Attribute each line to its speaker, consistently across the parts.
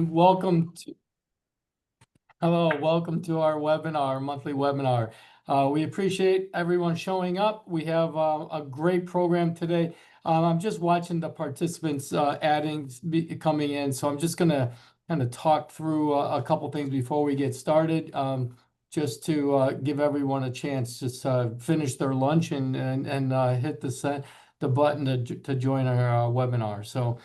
Speaker 1: Welcome to welcome to our webinar, monthly webinar. We appreciate everyone showing up. We have a great program today. I'm just watching the participants coming in, so I'm just going to kind of talk through a couple things before we get started, just to give everyone a chance to finish their lunch and hit the button to join our webinar. So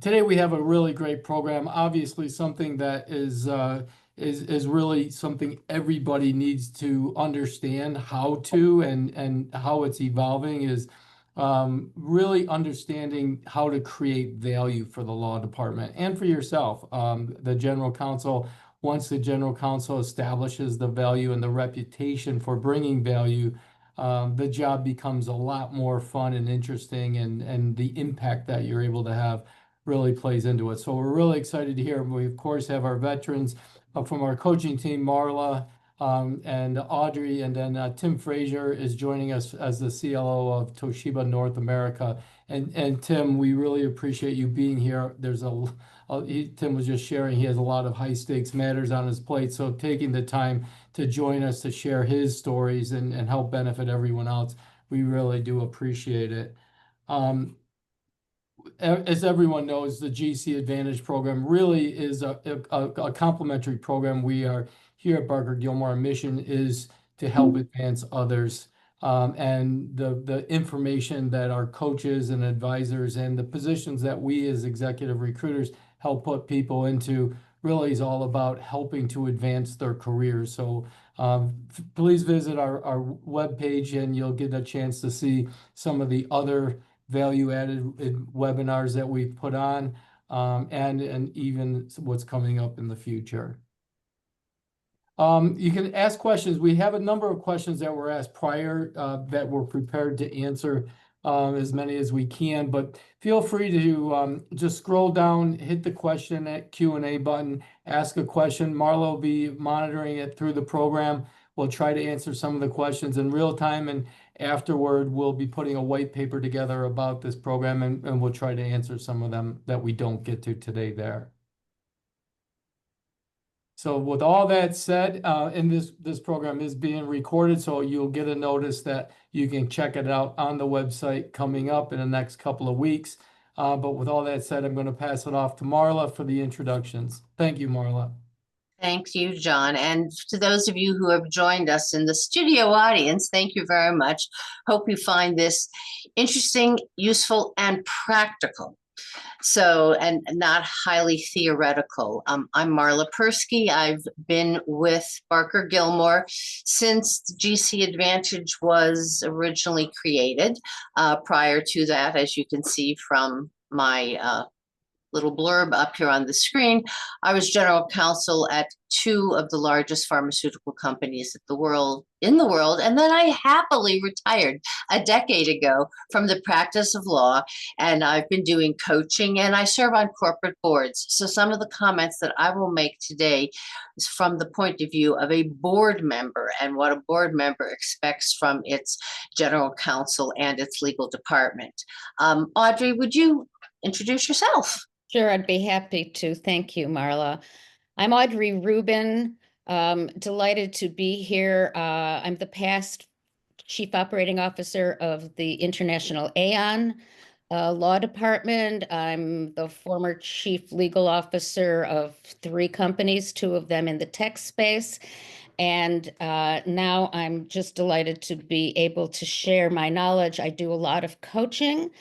Speaker 1: today we have a really great program. Obviously, something that is really something everybody needs to understand how to and how it's evolving is really understanding how to create value for the law department and for yourself. The general counsel, once the general counsel establishes the value and the reputation for bringing value, the job becomes a lot more fun and interesting, and the impact that you're able to have really plays into it. So we're really excited to hear. We, of course, have our veterans from our coaching team, Marla and Audrey, and then Tim Fraser is joining us as the CLO of Toshiba North America. And Tim, we really appreciate you being here. Tim was just sharing he has a lot of high stakes matters on his plate, so taking the time to join us to share his stories and help benefit everyone else, we really do appreciate it. As everyone knows, the GC Advantage program really is a complementary program. We are here at BarkerGilmore. Our mission is to help advance others. And the information that our coaches and advisors and the positions that we as executive recruiters help put people into really is all about helping to advance their careers. So please visit our webpage and you'll get a chance to see some of the other value-added webinars that we've put on, and even what's coming up in the future. You can ask questions. We have a number of questions that were asked prior that we're prepared to answer as many as we can, but feel free to just scroll down, hit the question at Q&A button, ask a question. Marla will be monitoring it through the program. We'll try to answer some of the questions in real time, and afterward, we'll be putting a white paper together about this program, and we'll try to answer some of them that we don't get to today there. So with all that said, and this program is being recorded, so you'll get a notice that you can check it out on the website coming up in the next couple of weeks. But with all that said, I'm going to pass it off to Marla for the introductions. Thank you, Marla.
Speaker 2: Thank you, John. And to those of you who have joined us in the studio audience, thank you very much. Hope you find this interesting, useful, and practical. So, and not highly theoretical. I'm Marla Persky. I've been with BarkerGilmore since GC Advantage was originally created. Prior to that, as you can see from my little blurb up here on the screen, I was general counsel at two of the largest pharmaceutical companies in the world, and then I happily retired a decade ago from the practice of law, and I've been doing coaching, and I serve on corporate boards. So some of the comments that I will make today is from the point of view of a board member and what a board member expects from its general counsel and its legal department. Audrey, would you introduce yourself?
Speaker 3: Sure, I'd be happy to. Thank you, Marla. I'm Audrey Rubin. Delighted to be here. I'm the past Chief Operating Officer of the International Aon Law Department. I'm the former Chief Legal Officer of 3 companies, 2 of them in the tech space. And now I'm just delighted to be able to share my knowledge. I do a lot of coaching.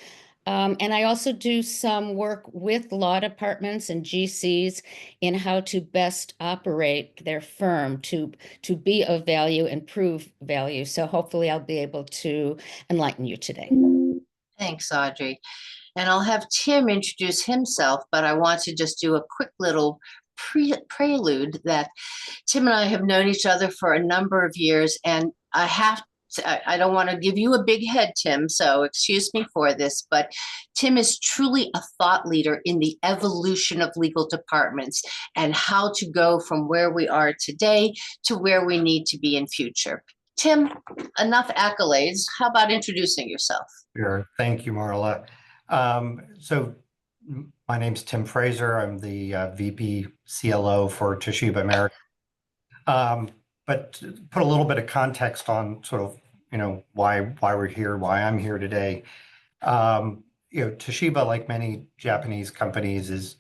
Speaker 3: And I also do some work with law departments and GCs in how to best operate their firm to be of value and prove value. So hopefully I'll be able to enlighten you today.
Speaker 2: Thanks, Audrey. And I'll have Tim introduce himself, but I want to just do a quick little prelude that Tim and I have known each other for a number of years, and I don't want to give you a big head, Tim, so excuse me for this, but Tim is truly a thought leader in the evolution of legal departments and how to go from where we are today to where we need to be in future. Tim, enough accolades. How about introducing yourself?
Speaker 4: Sure. Thank you, Marla. So my My name's Tim Fraser. I'm the VP CLO for Toshiba America. But to put a little bit of context on sort of, why we're here, why I'm here today. Toshiba, like many Japanese companies, is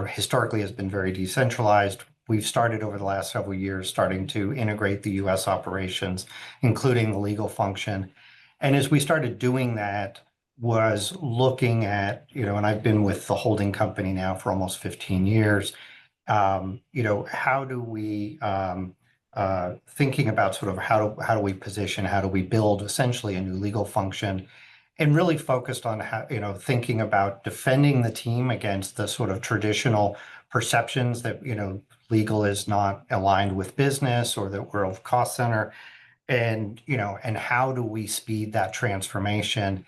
Speaker 4: historically has been very decentralized. We've started over the last several years starting to integrate the US operations, including the legal function. And as we started doing that, was looking at, and I've been with the holding company now for almost 15 years. How do we, thinking about sort of how do we position, how do we build essentially a new legal function, and really focused on how, thinking about defending the team against the sort of traditional perceptions that, legal is not aligned with business or that we're a cost center, and, and how do we speed that transformation?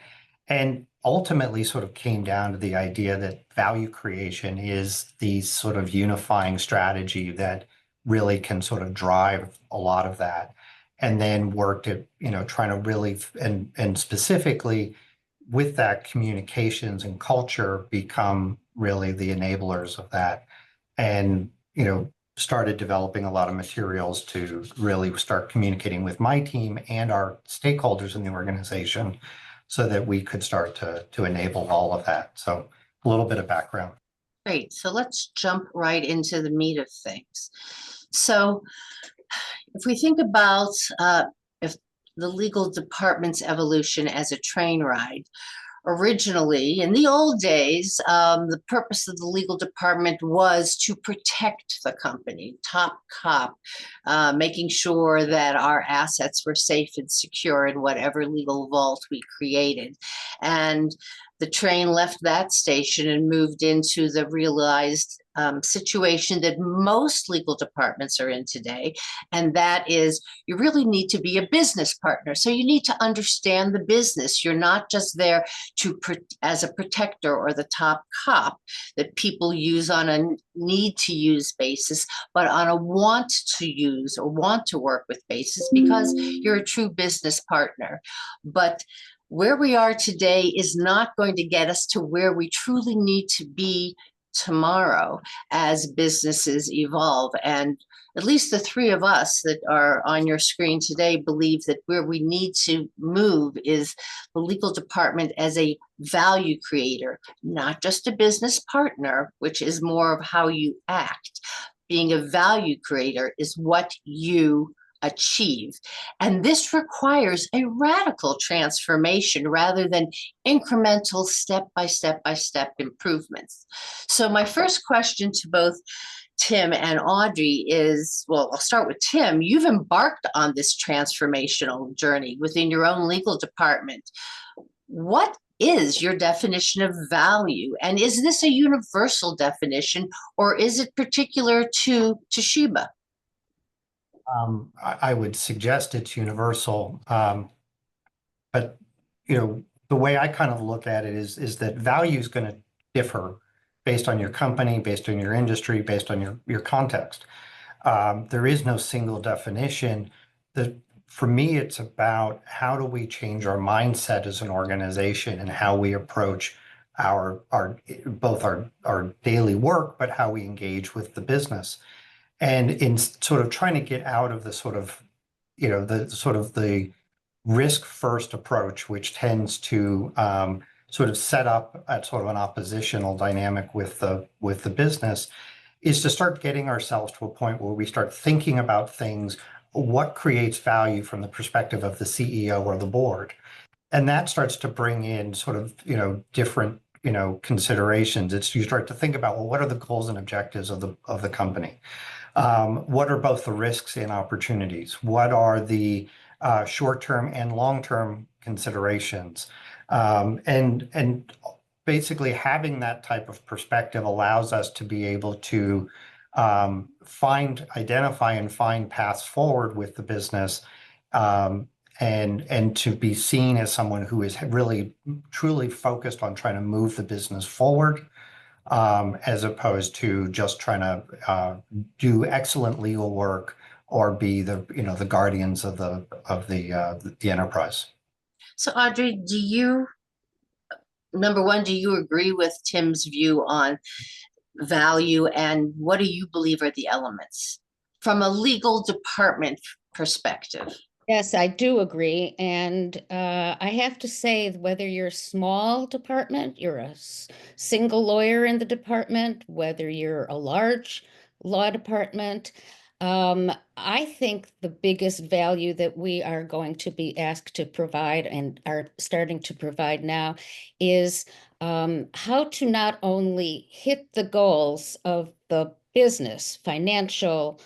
Speaker 4: And ultimately sort of came down to the idea that value creation is the sort of unifying strategy that really can sort of drive a lot of that. And then worked at, trying to really, and specifically with that, communications and culture become really the enablers of that. And, started developing a lot of materials to really start communicating with my team and our stakeholders in the organization so that we could start to enable all of that. So a little bit of background.
Speaker 2: Great. So let's jump right into the meat of things. So if we think about if the legal department's evolution as a train ride, originally, in the old days, the purpose of the legal department was to protect the company, top cop, making sure that our assets were safe and secure in whatever legal vault we created. And the train left that station and moved into the realized situation that most legal departments are in today. And that is, you really need to be a business partner. So you need to understand the business. You're not just there as a protector or the top cop that people use on a need to use basis, but on a want to use or want to work with basis because you're a true business partner. But where we are today is not going to get us to where we truly need to be tomorrow as businesses evolve. And at least the three of us that are on your screen today believe that where we need to move is the legal department as a value creator, not just a business partner, which is more of how you act. Being a value creator is what you achieve. And this requires a radical transformation rather than incremental step-by-step improvements. So my first question to both Tim and Audrey is, well, I'll start with Tim. You've embarked on this transformational journey within your own legal department. What is your definition of value? And is this a universal definition or is it particular to Toshiba?
Speaker 4: I would suggest it's universal, but the way I kind of look at it is that value is going to differ based on your company, based on your industry, based on your context. There is no single definition. For me, it's about how do we change our mindset as an organization and how we approach both our daily work, but how we engage with the business. And in sort of trying to get out of the sort of, the risk first approach, which tends to sort of set up at sort of an oppositional dynamic with the business, is to start getting ourselves to a point where we start thinking about things, what creates value from the perspective of the CEO or the board. And that starts to bring in sort of, different, considerations. You start to think about, well, what are the goals and objectives of the company? What are both the risks and opportunities? What are the short-term and long-term considerations? And basically having that type of perspective allows us to be able to identify and find paths forward with the business, and to be seen as someone who is really truly focused on trying to move the business forward, as opposed to just trying to do excellent legal work or be the guardians of the enterprise.
Speaker 2: So Audrey, do you number one, do you agree with Tim's view on value, and what do you believe are the elements from a legal department perspective?
Speaker 3: Yes, I do agree. And I have to say, whether you're a small department, you're a single lawyer in the department, whether you're a large law department, I think the biggest value that we are going to be asked to provide and are starting to provide now is how to not only hit the goals of the business, financial,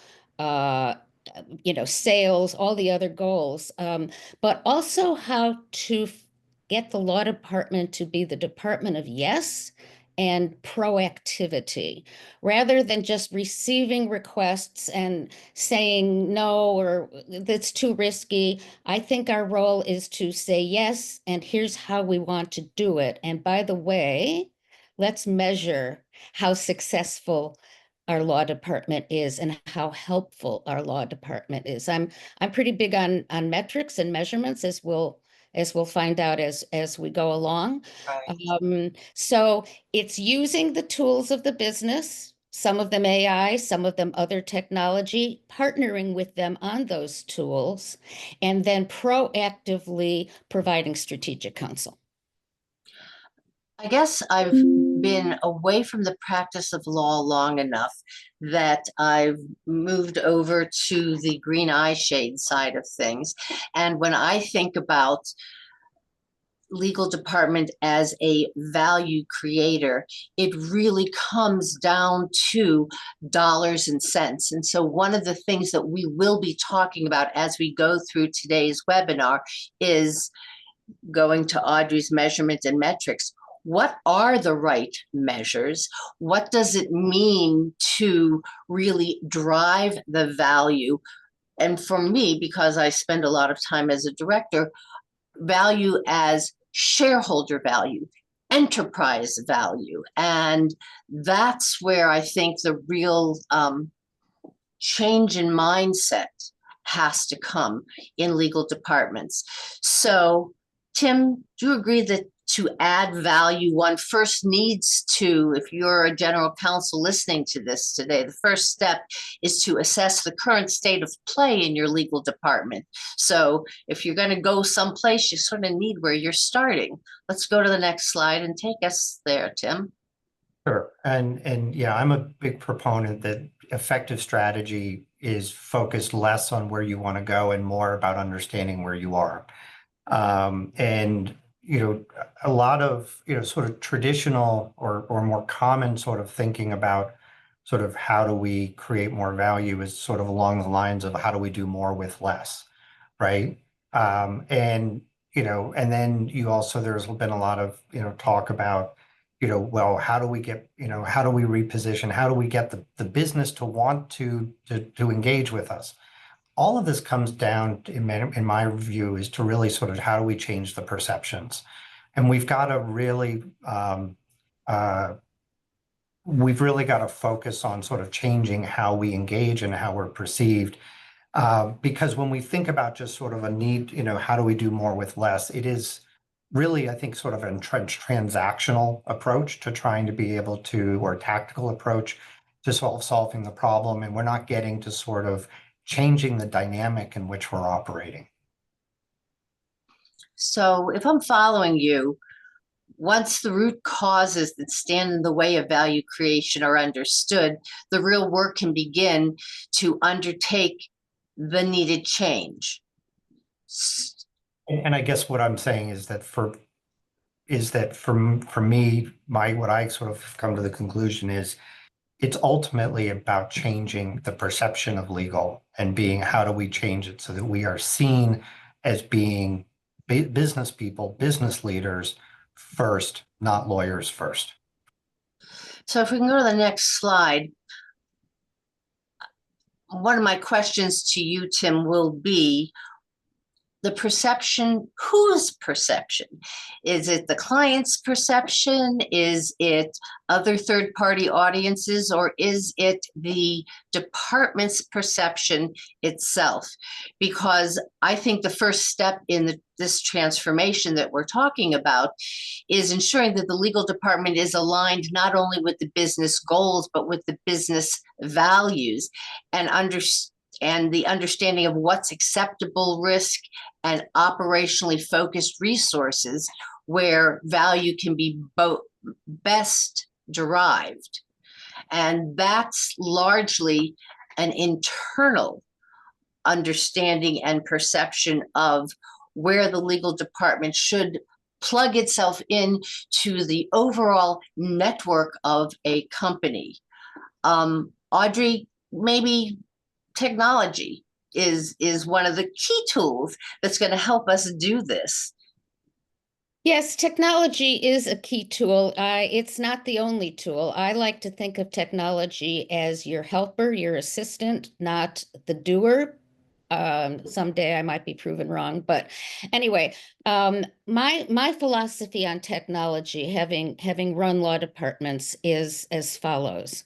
Speaker 3: sales, all the other goals, but also how to get the law department to be the department of yes and proactivity, rather than just receiving requests and saying no or that's too risky. I think our role is to say yes, and here's how we want to do it. And by the way, let's measure how successful our law department is and how helpful our law department is. I'm pretty big on metrics and measurements, as we'll find out as we go along. So it's using the tools of the business, some of them AI, some of them other technology, partnering with them on those tools, and then proactively providing strategic counsel.
Speaker 2: I guess I've been away from the practice of law long enough that I've moved over to the green eye shade side of things. And when I think about legal department as a value creator, it really comes down to dollars and cents. And so one of the things that we will be talking about as we go through today's webinar is going to Audrey's measurement and metrics. What are the right measures? What does it mean to really drive the value? And for me, because I spend a lot of time as a director, value as shareholder value, enterprise value. And that's where I think the real change in mindset has to come in legal departments. So, Tim, do you agree that to add value, one first needs to, if you're a general counsel listening to this today, the first step is to assess the current state of play in your legal department. So if you're going to go someplace, you sort of need where you're starting. Let's go to the next slide and take us there, Tim.
Speaker 4: Sure. And yeah, I'm a big proponent that effective strategy is focused less on where you want to go and more about understanding where you are. And a lot of, sort of traditional or more common sort of thinking about sort of how do we create more value is sort of along the lines of how do we do more with less, right? And then there's been a lot of, talk about, well, how do we get, how do we reposition? How do we get the business to want to engage with us? All of this comes down, in my view, is to really sort of how do we change the perceptions? And we've got to really, focus on sort of changing how we engage and how we're perceived. Because when we think about just sort of a need, how do we do more with less? It is really, I think, sort of a transactional approach to trying to be able to, or tactical approach to solving the problem. And we're not getting to sort of changing the dynamic in which we're operating.
Speaker 2: So if I'm following you, once the root causes that stand in the way of value creation are understood, the real work can begin to undertake the needed change.
Speaker 4: And I guess what I'm saying is that for me, what I sort of come to the conclusion is it's ultimately about changing the perception of legal and being, how do we change it so that we are seen as being business people, business leaders first, not lawyers first.
Speaker 2: So if we can go to the next slide, one of my questions to you, Tim, will be, the perception, whose perception? Is it the client's perception? Is it other third-party audiences, or is it the department's perception itself? Because I think the first step in this transformation that we're talking about is ensuring that the legal department is aligned not only with the business goals, but with the business values, and the understanding of what's acceptable risk and operationally focused resources where value can be best derived. And that's largely an internal understanding and perception of where the legal department should plug itself in to the overall network of a company. Audrey, maybe technology is one of the key tools that's going to help us do this.
Speaker 3: Yes, technology is a key tool. It's not the only tool. I like to think of technology as your helper, your assistant, not the doer. Someday I might be proven wrong, but anyway, my philosophy on technology, having run law departments, is as follows.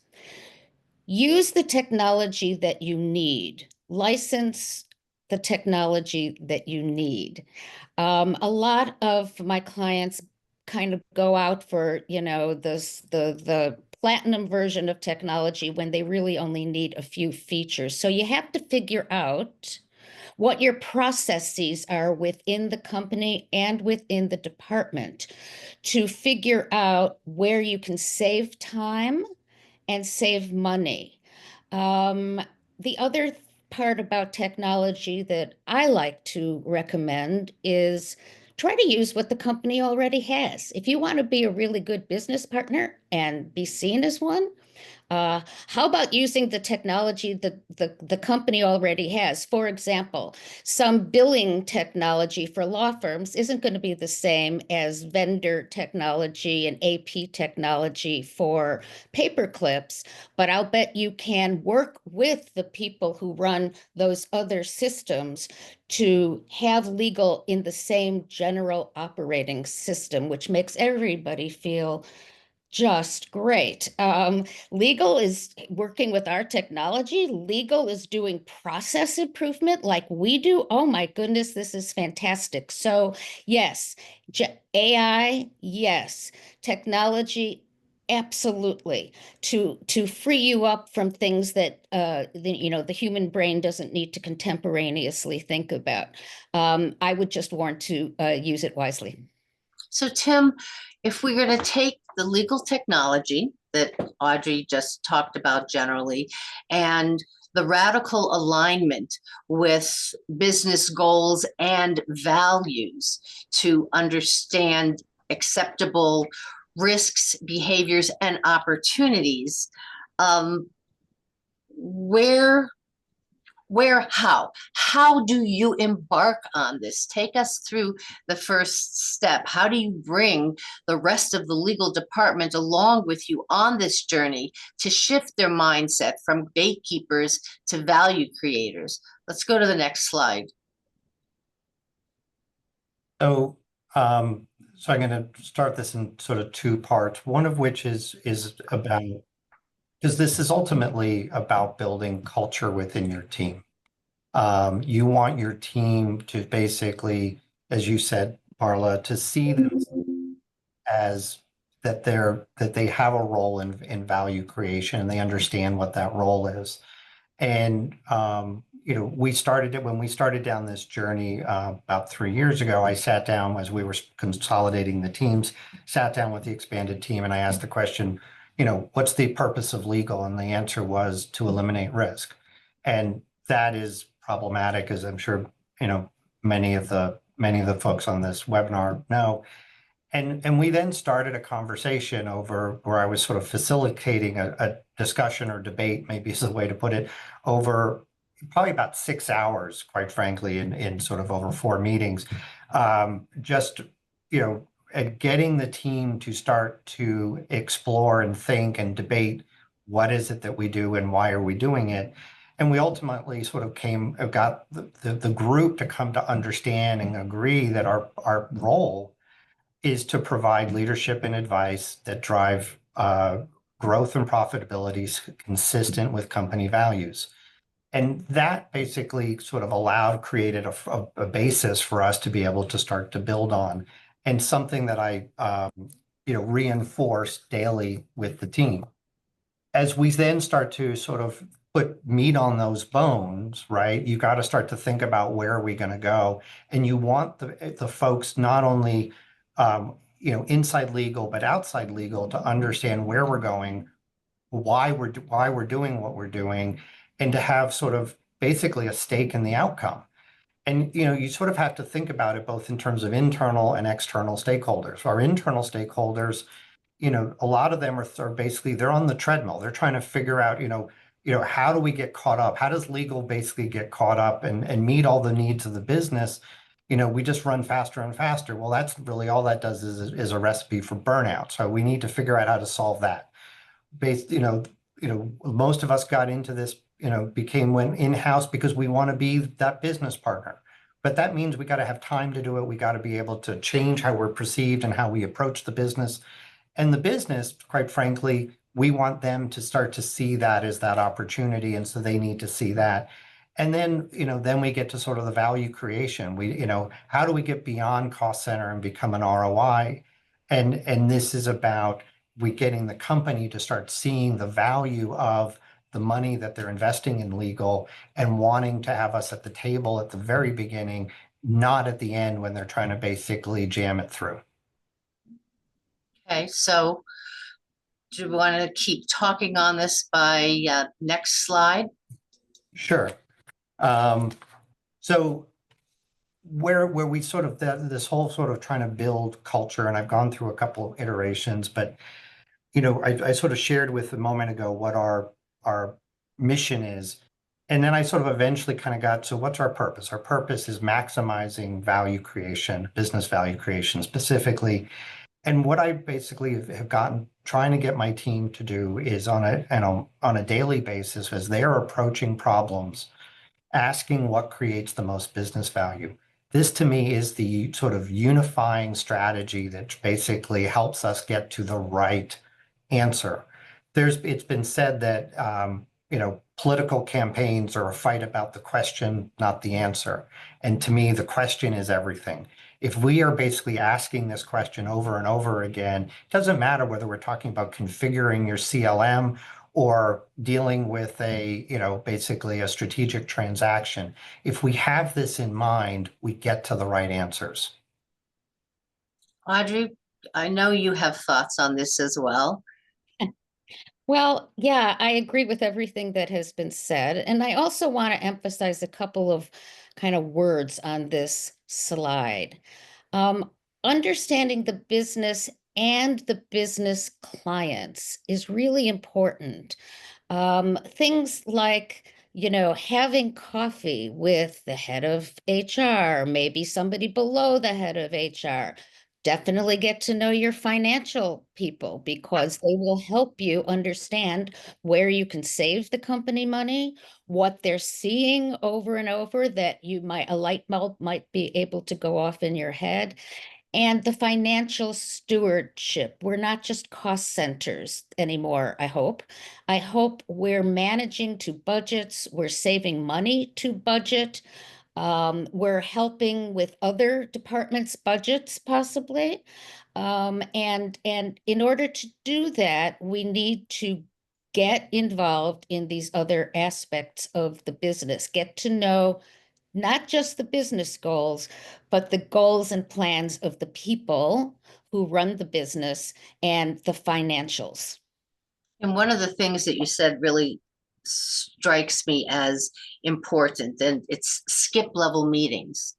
Speaker 3: Use the technology that you need. License the technology that you need. A lot of my clients kind of go out for, the platinum version of technology when they really only need a few features. So you have to figure out what your processes are within the company and within the department to figure out where you can save time and save money. The other part about technology that I like to recommend is try to use what the company already has. If you want to be a really good business partner and be seen as one, how about using the technology that the company already has? For example, some billing technology for law firms isn't going to be the same as vendor technology and AP technology for paper clips, but I'll bet you can work with the people who run those other systems to have legal in the same general operating system, which makes everybody feel just great. Legal is working with our technology. Legal is doing process improvement like we do. Oh my goodness, this is fantastic. So yes, AI, yes. Technology, absolutely. To free you up from things that the human brain doesn't need to contemporaneously think about. I would just warn to use it wisely.
Speaker 2: So Tim, if we're going to take the legal technology that Audrey just talked about generally, and the radical alignment with business goals and values to understand acceptable risks, behaviors, and opportunities, how do you embark on this? Take us through the first step. How do you bring the rest of the legal department along with you on this journey to shift their mindset from gatekeepers to value creators? Let's go to the next slide.
Speaker 4: So, I'm going to start this in sort of two parts, one of which is about, because this is ultimately about building culture within your team. You want your team to basically, as you said, Marla, to see them as that they have a role in value creation and they understand what that role is. And we started it when we started down this journey about 3 years ago. I sat down as we were consolidating the teams, sat down with the expanded team, and I asked the question, what's the purpose of legal? And the answer was to eliminate risk. And that is problematic, as I'm sure many of the folks on this webinar know. And we then started a conversation over where I was sort of facilitating a discussion or debate, maybe is the way to put it, over probably about 6 hours, quite frankly, in sort of over 4 meetings, just at getting the team to start to explore and think and debate what is it that we do and why are we doing it. And we ultimately sort of got the group to come to understand and agree that our role is to provide leadership and advice that drive growth and profitability consistent with company values. And that basically sort of created a basis for us to be able to start to build on, and something that I reinforce daily with the team. As we then start to sort of put meat on those bones, right? You got to start to think about where are we going to go, and you want the folks not only inside legal but outside legal to understand where we're going, why we're doing what we're doing, and to have sort of basically a stake in the outcome. And you sort of have to think about it both in terms of internal and external stakeholders. Our internal stakeholders, a lot of them are basically, they're on the treadmill. They're trying to figure out, how do we get caught up? How does legal basically get caught up and meet all the needs of the business? We just run faster and faster. Well, that's really all that does is a recipe for burnout. So we need to figure out how to solve that. Most of us got into this, went in-house because we want to be that business partner. But that means we got to have time to do it. We got to be able to change how we're perceived and how we approach the business. And the business, quite frankly, we want them to start to see that as that opportunity. And so they need to see that. And then, then we get to sort of the value creation. How do we get beyond cost center and become an ROI? And this is about getting the company to start seeing the value of the money that they're investing in legal and wanting to have us at the table at the very beginning, not at the end when they're trying to basically jam it through.
Speaker 2: Okay, so do you want to keep talking on this by next slide?
Speaker 4: Sure. So where we sort of this whole sort of trying to build culture, and I've gone through a couple of iterations, but I sort of shared with a moment ago what our mission is, and then I sort of eventually kind of got to what's our purpose. Our purpose is maximizing value creation, business value creation specifically. And what I basically have trying to get my team to do is on a daily basis, as they are approaching problems, asking what creates the most business value. This to me is the sort of unifying strategy that basically helps us get to the right answer. It's been said that political campaigns are a fight about the question, not the answer. And to me, the question is everything. If we are basically asking this question over and over again, it doesn't matter whether we're talking about configuring your CLM or dealing with basically a strategic transaction. If we have this in mind, we get to the right answers.
Speaker 2: Audrey, I know you have thoughts on this as well.
Speaker 3: Well, yeah, I agree with everything that has been said. And I also want to emphasize a couple of kind of words on this slide. Understanding the business and the business clients is really important. Things like, having coffee with the head of HR, maybe somebody below the head of HR. Definitely get to know your financial people because they will help you understand where you can save the company money, what they're seeing over and over that a light bulb might be able to go off in your head. And the financial stewardship. We're not just cost centers anymore, I hope. I hope we're managing to budgets, we're saving money to budget. We're helping with other departments' budgets, possibly. And in order to do that, we need to get involved in these other aspects of the business, get to know not just the business goals, but the goals and plans of the people who run the business and the financials.
Speaker 2: And one of the things that you said really strikes me as important, and it's skip level meetings.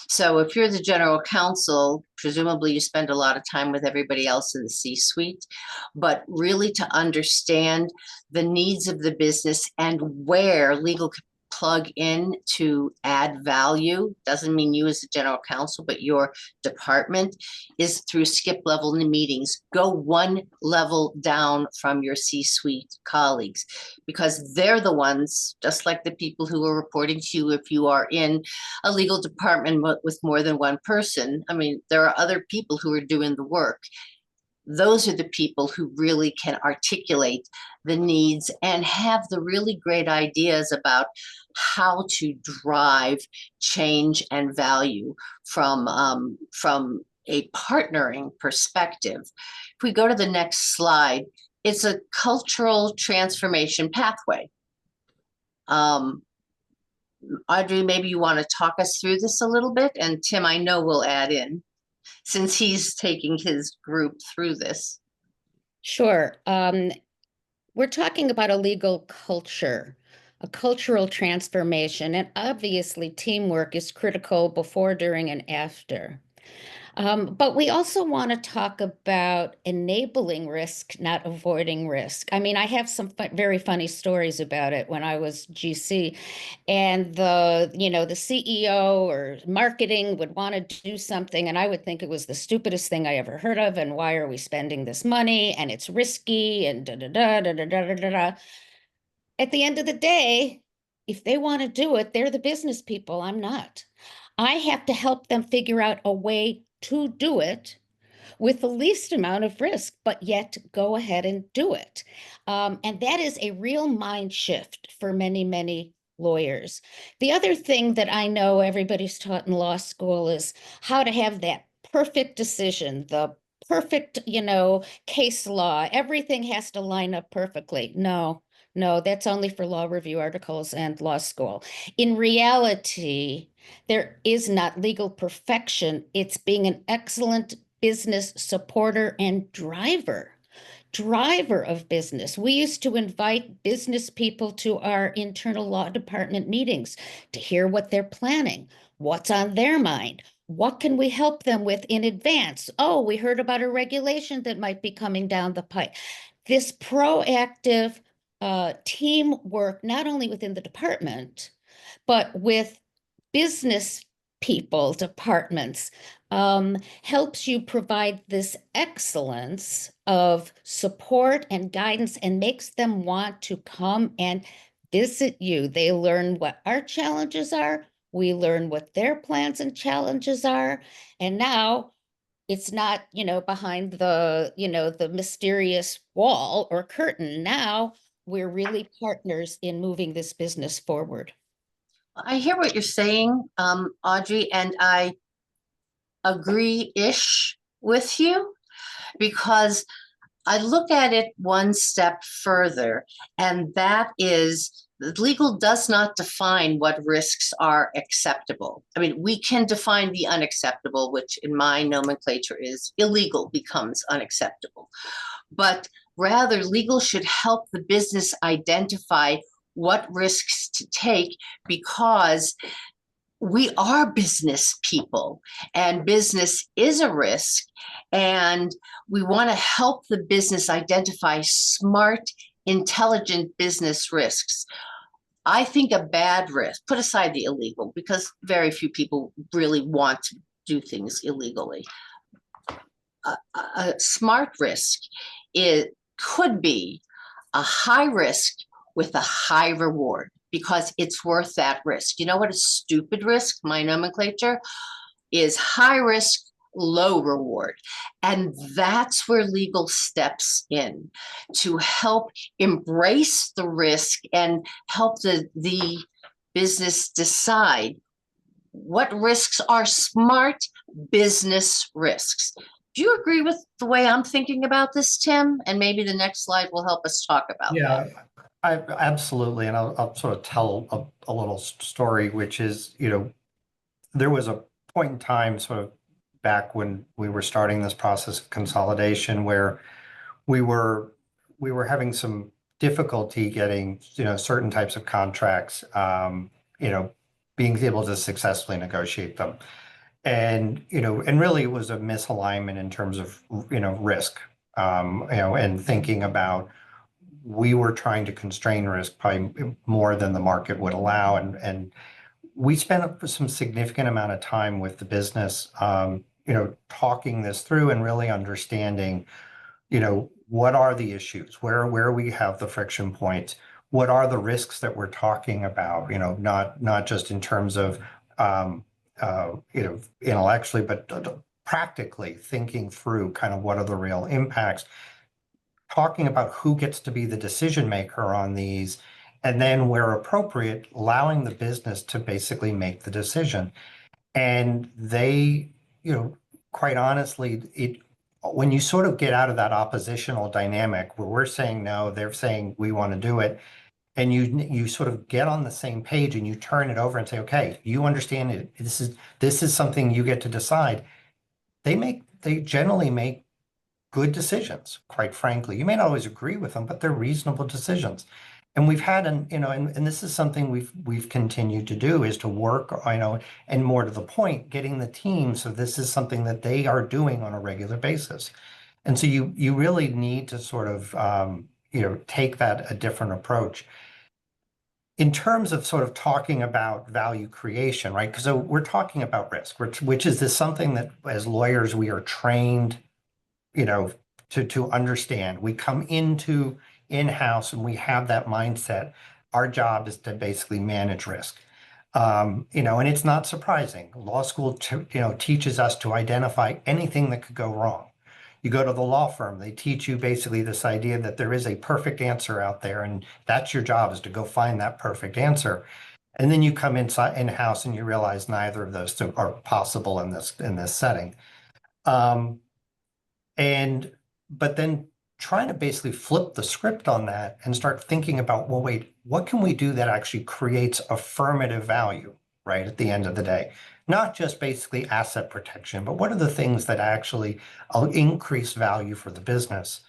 Speaker 2: So if you're the general counsel, presumably you spend a lot of time with everybody else in the C-suite, but really to understand the needs of the business and where legal can plug in to add value, doesn't mean you as the general counsel, but your department, is through skip level meetings. Go one level down from your C-suite colleagues, because they're the ones, just like the people who are reporting to you if you are in a legal department with more than one person. I mean, there are other people who are doing the work. Those are the people who really can articulate the needs and have the really great ideas about how to drive change and value from a partnering perspective. If we go to the next slide, it's a cultural transformation pathway. Audrey, maybe you want to talk us through this a little bit, and Tim, I know will add in, since he's taking his group through this.
Speaker 3: Sure. We're talking about a legal culture, a cultural transformation, and obviously teamwork is critical before, during, and after. But we also want to talk about enabling risk, not avoiding risk. I mean, I have some very funny stories about it when I was GC, and the CEO or marketing would want to do something, and I would think it was the stupidest thing I ever heard of, and why are we spending this money, and it's risky, and da da da da da da da da. At the end of the day, if they want to do it, they're the business people. I'm not. I have to help them figure out a way to do it with the least amount of risk, but yet go ahead and do it. And that is a real mind shift for many, many lawyers. The other thing that I know everybody's taught in law school is how to have that perfect decision, the perfect, case law. Everything has to line up perfectly. No, that's only for law review articles and law school. In reality, there is not legal perfection. It's being an excellent business supporter and driver of business. We used to invite business people to our internal law department meetings to hear what they're planning, what's on their mind, what can we help them with in advance. Oh, we heard about a regulation that might be coming down the pipe. This proactive teamwork, not only within the department, but with business people, departments, helps you provide this excellence of support and guidance and makes them want to come and visit you. They learn what our challenges are. We learn what their plans and challenges are. And now it's not, behind the mysterious wall or curtain. Now we're really partners in moving this business forward.
Speaker 2: I hear what you're saying, Audrey, and I agree-ish with you, because I look at it one step further, and that is legal does not define what risks are acceptable. I mean, we can define the unacceptable, which in my nomenclature is illegal becomes unacceptable. But rather, legal should help the business identify what risks to take, because we are business people and business is a risk, and we want to help the business identify smart, intelligent business risks. I think a bad risk, put aside the illegal, because very few people really want to do things illegally. A smart risk, it could be a high risk with a high reward, because it's worth that risk. You know what a stupid risk, my nomenclature, is high risk, low reward. And that's where legal steps in to help embrace the risk and help the business decide what risks are smart business risks. Do you agree with the way I'm thinking about this, Tim? And maybe the next slide will help us talk about that.
Speaker 4: Absolutely. And I'll sort of tell a little story, which is, there was a point in time sort of back when we were starting this process of consolidation where we were having some difficulty getting, certain types of contracts, being able to successfully negotiate them. And, and really it was a misalignment in terms of, risk, and thinking about we were trying to constrain risk probably more than the market would allow. And we spent some significant amount of time with the business, talking this through and really understanding, what are the issues, where we have the friction points, what are the risks that we're talking about, not just in terms of, intellectually, but practically thinking through kind of what are the real impacts, talking about who gets to be the decision maker on these, and then where appropriate, allowing the business to basically make the decision. And they, quite honestly, when you sort of get out of that oppositional dynamic where we're saying no, they're saying we want to do it, and you sort of get on the same page and you turn it over and say, okay, you understand it. This is something you get to decide. They generally make good decisions, quite frankly. You may not always agree with them, but they're reasonable decisions. And we've had, and this is something we've continued to do, is to work, and more to the point, getting the team. So this is something that they are doing on a regular basis. And so you really need to sort of, take that a different approach. In terms of sort of talking about value creation, right? Because we're talking about risk, which is this something that as lawyers, we are trained, to understand. We come into in-house and we have that mindset. Our job is to basically manage risk. And it's not surprising. Law school, teaches us to identify anything that could go wrong. You go to the law firm, they teach you basically this idea that there is a perfect answer out there, and that's your job, is to go find that perfect answer. And then you come inside in-house and you realize neither of those are possible in this setting. But then trying to basically flip the script on that and start thinking about, well, wait, what can we do that actually creates affirmative value, right, at the end of the day? Not just basically asset protection, but what are the things that actually increase value for the business?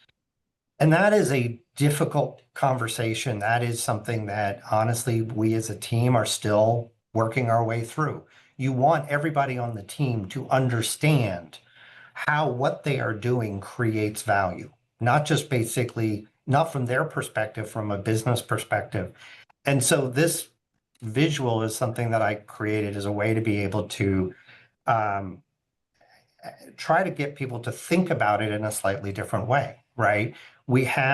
Speaker 4: And that is a difficult conversation. That is something that, honestly, we as a team are still working our way through. You want everybody on the team to understand how what they are doing creates value, not just basically, not from their perspective, from a business perspective. And so this visual is something that I created as a way to be able to try to get people to think about it in a slightly different way, right? There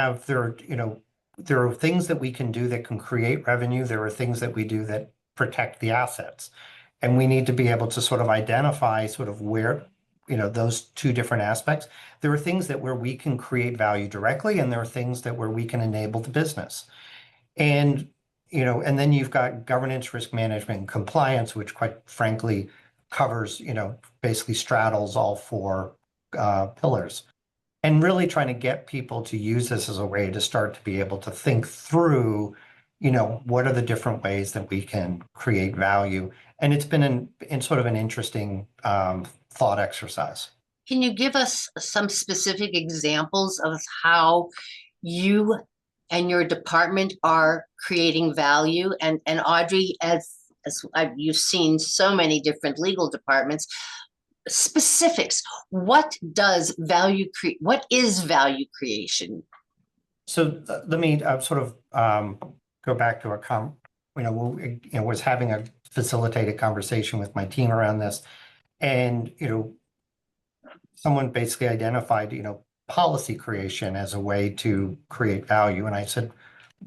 Speaker 4: are things that we can do that can create revenue. There are things that we do that protect the assets. And we need to be able to sort of identify sort of where, those two different aspects. There are things where we can create value directly, and there are things where we can enable the business. And, and then you've got governance, risk management, and compliance, which quite frankly covers, basically straddles all four pillars. And really trying to get people to use this as a way to start to be able to think through, what are the different ways that we can create value. And it's been in sort of an interesting thought exercise.
Speaker 2: Can you give us some specific examples of how you and your department are creating value? And Audrey, you've seen so many different legal departments, specifics. What is value creation? So
Speaker 4: let me sort of go back to was having a facilitated conversation with my team around this, and someone basically identified policy creation as a way to create value, and I said,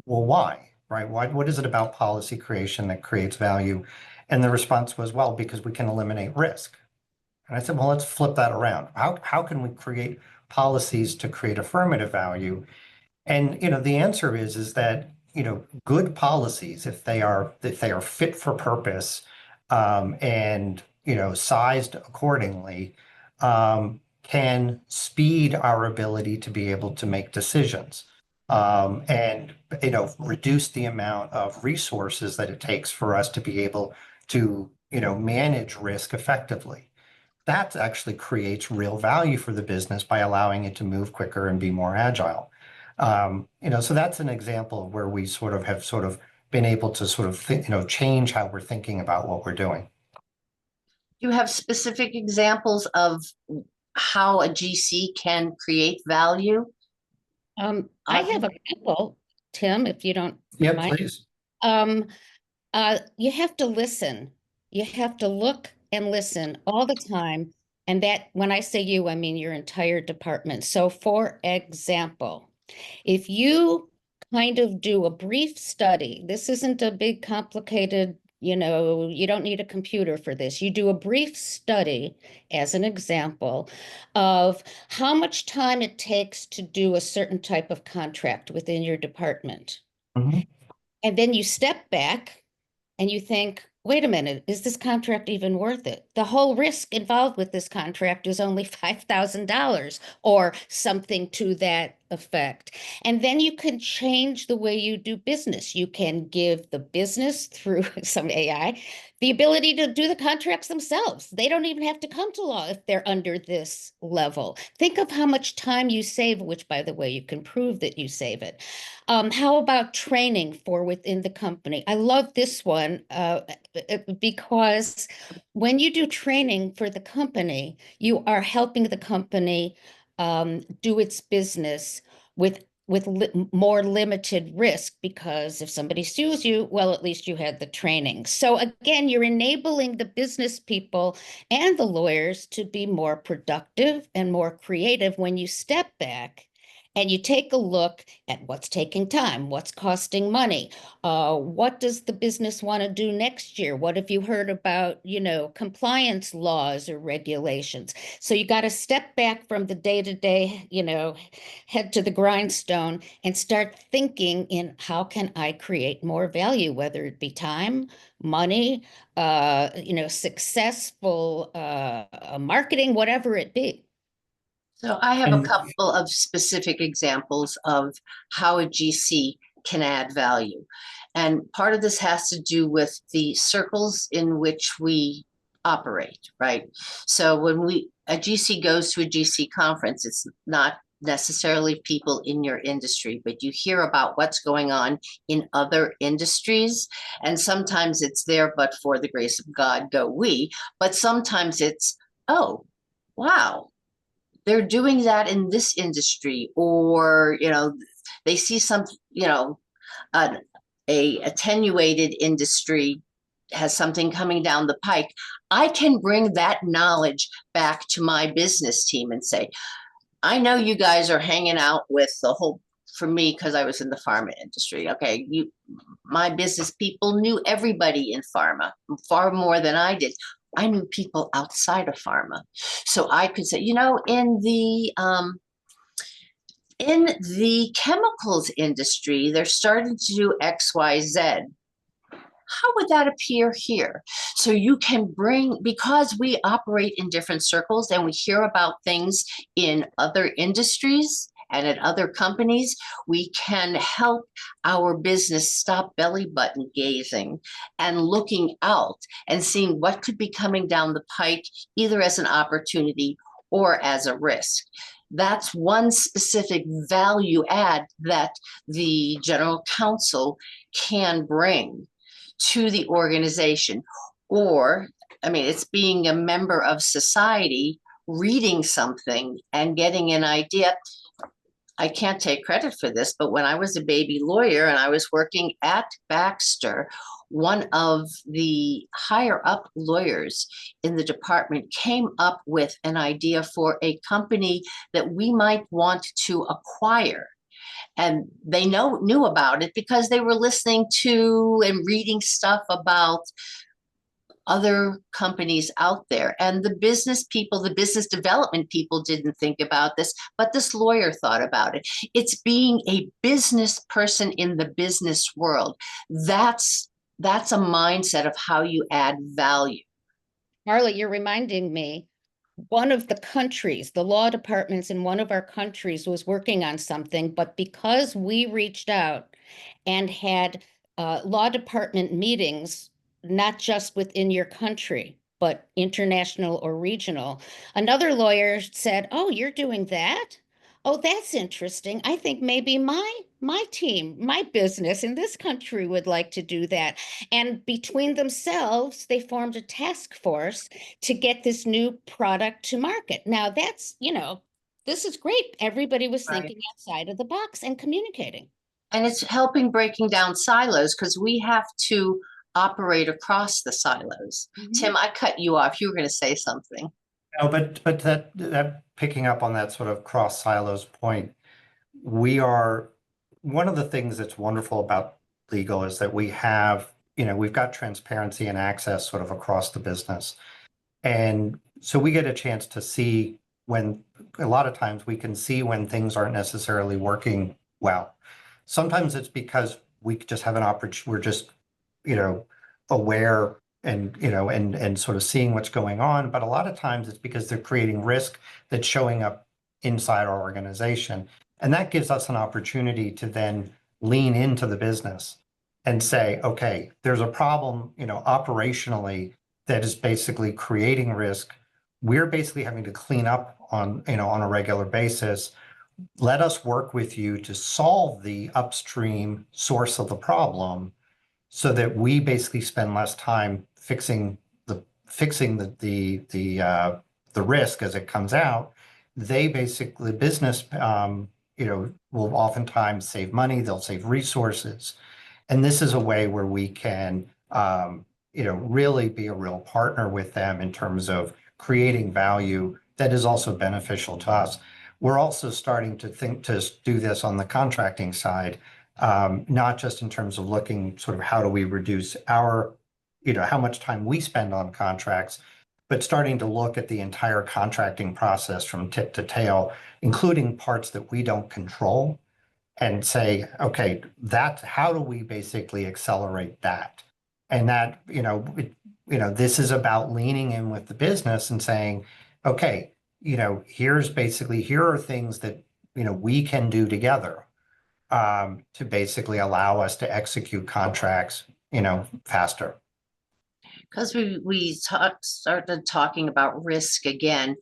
Speaker 4: well, why, right? What is it about policy creation that creates value? And the response was, well, because we can eliminate risk. And I said, well, let's flip that around. How can we create policies to create affirmative value? And the answer is that good policies, if they are fit for purpose, and sized accordingly, can speed our ability to be able to make decisions, and reduce the amount of resources that it takes for us to be able to manage risk effectively. That actually creates real value for the business by allowing it to move quicker and be more agile. So that's an example of where we have been able to change how we're thinking about what we're doing.
Speaker 2: Do you have specific examples of how a GC can create value?
Speaker 3: I have a couple. Tim, if you don't
Speaker 4: Yeah,
Speaker 3: mind.
Speaker 4: please.
Speaker 3: You have to listen. You have to look and listen all the time. And that, when I say you, I mean your entire department. So for example, if you kind of do a brief study, this isn't a big complicated, you don't need a computer for this. You do a brief study as an example of how much time it takes to do a certain type of contract within your department.
Speaker 4: Mhm.
Speaker 3: And then you step back and you think, wait a minute, is this contract even worth it? The whole risk involved with this contract is only $5,000 or something to that effect. And then you can change the way you do business. You can give the business, through some AI, the ability to do the contracts themselves. They don't even have to come to law if they're under this level. Think of how much time you save, which, by the way, you can prove that you save it. How about training for within the company? I love this one because when you do training for the company, you are helping the company do its business with more limited risk, because if somebody sues you, well, at least you had the training. So again, you're enabling the business people and the lawyers to be more productive and more creative when you step back and you take a look at what's taking time, what's costing money, what does the business want to do next year? What have you heard about, compliance laws or regulations? So you got to step back from the day-to-day, head to the grindstone and start thinking in how can I create more value, whether it be time, money, successful marketing, whatever it be.
Speaker 2: So I have a
Speaker 4: And-
Speaker 2: couple of specific examples of how a GC can add value. And part of this has to do with the circles in which we operate, right? So when a GC goes to a GC conference, it's not necessarily people in your industry, but you hear about what's going on in other industries. And sometimes it's there, but for the grace of God, go we. But sometimes it's, oh, wow, they're doing that in this industry, or they see some, a attenuated industry has something coming down the pike. I can bring that knowledge back to my business team and say, I know you guys are hanging out with the whole, for me, because I was in the pharma industry. Okay, my business people knew everybody in pharma far more than I did. I knew people outside of pharma. So I could say, in the chemicals industry, they're starting to do XYZ. How would that appear here? So you can bring, because we operate in different circles and we hear about things in other industries and at other companies, we can help our business stop belly button gazing and looking out and seeing what could be coming down the pike, either as an opportunity or as a risk. That's one specific value add that the general counsel can bring to the organization. Or, it's being a member of society, reading something and getting an idea. I can't take credit for this, but when I was a baby lawyer and I was working at Baxter, one of the higher up lawyers in the department came up with an idea for a company that we might want to acquire. And they knew about it because they were listening to and reading stuff about other companies out there. And the business people, the business development people didn't think about this, but this lawyer thought about it. It's being a business person in the business world. That's a mindset of how you add value.
Speaker 3: Marla, you're reminding me, one of the countries, the law departments in one of our countries was working on something, but because we reached out and had law department meetings, not just within your country, but international or regional, another lawyer said, oh, you're doing that? Oh, that's interesting. I think maybe my team, my business in this country would like to do that. And between themselves, they formed a task force to get this new product to market. Now that's, this is great. Everybody was
Speaker 2: Right.
Speaker 3: thinking outside of the box and communicating.
Speaker 2: And it's helping breaking down silos because we have to operate across the silos. Tim, I cut you off. You were going to say something.
Speaker 4: No, but that picking up on that sort of cross silos point, we are one of the things that's wonderful about legal is that we have, we've got transparency and access sort of across the business. And so we get a chance to see when a lot of times we can see when things aren't necessarily working well. Sometimes it's because we just have an opportunity, we're just, aware and sort of seeing what's going on. But a lot of times it's because they're creating risk that's showing up inside our organization. And that gives us an opportunity to then lean into the business and say, okay, there's a problem, operationally that is basically creating risk. We're basically having to clean up on a regular basis. Let us work with you to solve the upstream source of the problem so that we basically spend less time fixing the risk as it comes out. They basically, business, will oftentimes save money, they'll save resources. And this is a way where we can, really be a real partner with them in terms of creating value that is also beneficial to us. We're also starting to think to do this on the contracting side, not just in terms of looking sort of how do we reduce our, how much time we spend on contracts, but starting to look at the entire contracting process from tip to tail, including parts that we don't control, and say, okay, how do we basically accelerate that? And that, this is about leaning in with the business and saying, okay, here are things that, we can do together to basically allow us to execute contracts, faster.
Speaker 2: Because we started talking about risk again,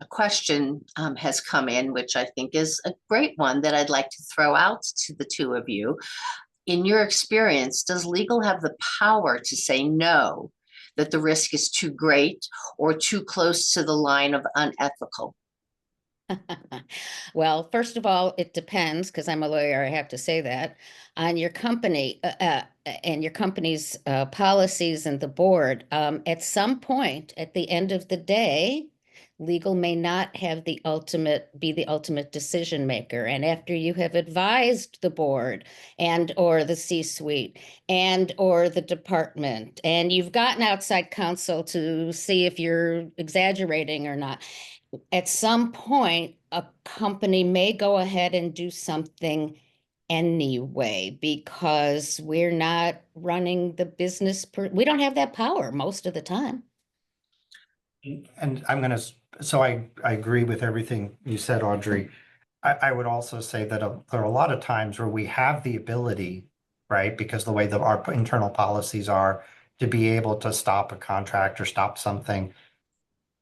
Speaker 2: a question has come in, which I think is a great one that I'd like to throw out to the two of you. In your experience, does legal have the power to say no, that the risk is too great or too close to the line of unethical?
Speaker 3: Well, first of all, it depends, because I'm a lawyer, I have to say that, on your company and your company's policies and the board. At some point, at the end of the day, legal may not have be the ultimate decision maker. And after you have advised the board and or the C-suite and or the department, and you've gotten outside counsel to see if you're exaggerating or not, at some point, a company may go ahead and do something anyway, because we're not running the business. We don't have that power most of the time.
Speaker 4: And I agree with everything you said, Audrey. I would also say that there are a lot of times where we have the ability, right, because the way that our internal policies are, to be able to stop a contract or stop something.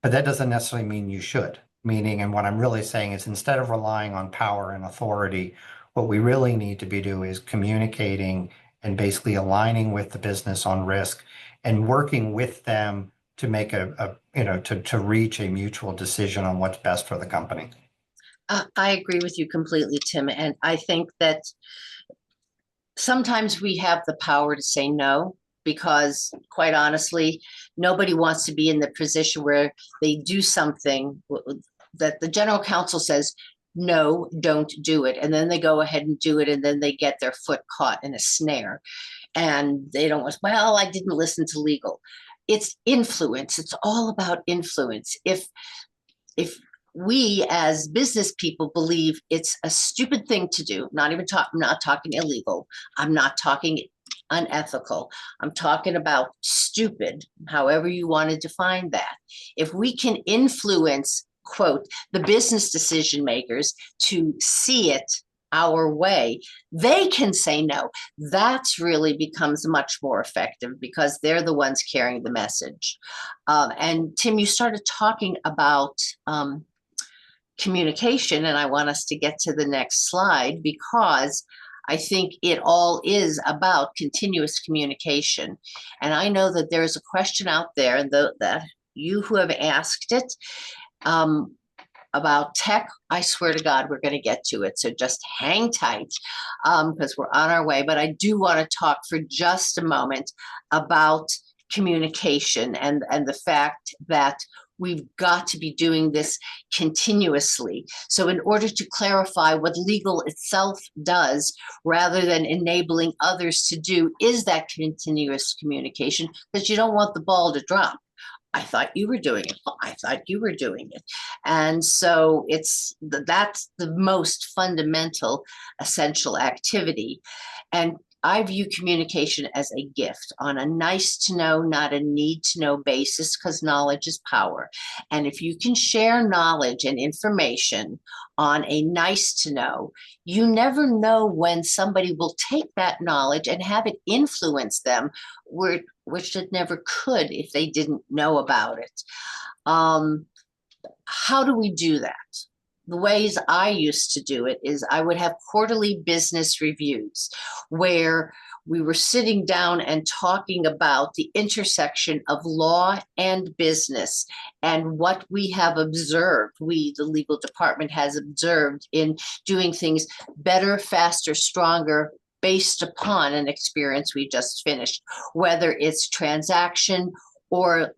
Speaker 4: But that doesn't necessarily mean you should. Meaning, and what I'm really saying is, instead of relying on power and authority, what we really need to be doing is communicating and basically aligning with the business on risk and working with them to make to reach a mutual decision on what's best for the company.
Speaker 2: I agree with you completely, Tim. And I think that sometimes we have the power to say no, because quite honestly, nobody wants to be in the position where they do something that the general counsel says, no, don't do it. And then they go ahead and do it. And then they get their foot caught in a snare. And they don't want, well, I didn't listen to legal. It's influence. It's all about influence. If we as business people believe it's a stupid thing to do, I'm not talking illegal. I'm not talking unethical. I'm talking about stupid, however you want to define that. If we can influence, quote, the business decision makers to see it our way, they can say no. That's really becomes much more effective because they're the ones carrying the message. And Tim, you started talking about communication, and I want us to get to the next slide because I think it all is about continuous communication. And I know that there's a question out there, and that you who have asked it, about tech, I swear to God, we're going to get to it. So just hang tight because we're on our way. But I do want to talk for just a moment about communication and the fact that we've got to be doing this continuously. So in order to clarify what legal itself does, rather than enabling others to do, is that continuous communication, because you don't want the ball to drop. I thought you were doing it. I thought you were doing it. And so that's the most fundamental, essential activity. And I view communication as a gift on a nice to know, not a need to know basis, because knowledge is power. And if you can share knowledge and information on a nice to know, you never know when somebody will take that knowledge and have it influence them, which it never could if they didn't know about it. How do we do that? The ways I used to do it is I would have quarterly business reviews where we were sitting down and talking about the intersection of law and business and what we have observed, the legal department has observed in doing things better, faster, stronger, based upon an experience we just finished, whether it's transaction or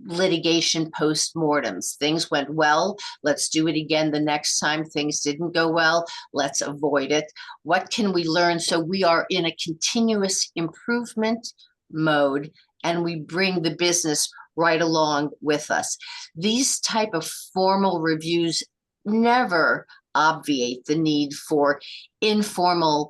Speaker 2: litigation post-mortems. Things went well, let's do it again the next time. Things didn't go well, let's avoid it. What can we learn? So we are in a continuous improvement mode, and we bring the business right along with us. These type of formal reviews never obviate the need for informal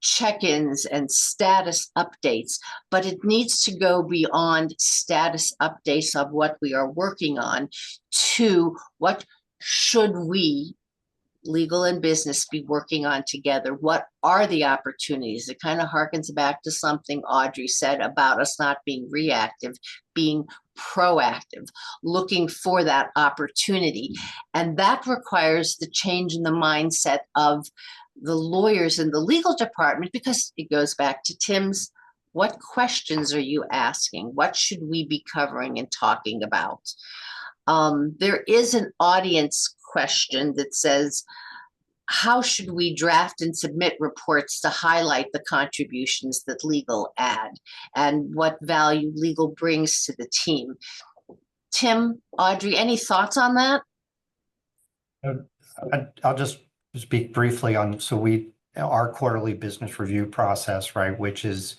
Speaker 2: check-ins and status updates, but it needs to go beyond status updates of what we are working on to what should we, legal and business, be working on together. What are the opportunities? It kind of harkens back to something Audrey said about us not being reactive, being proactive, looking for that opportunity. And that requires the change in the mindset of the lawyers in the legal department, because it goes back to Tim's, what questions are you asking? What should we be covering and talking about? There is an audience question that says, how should we draft and submit reports to highlight the contributions that legal add and what value legal brings to the team? Tim, Audrey, any thoughts on that?
Speaker 4: I'll just speak briefly on, our quarterly business review process, right, which is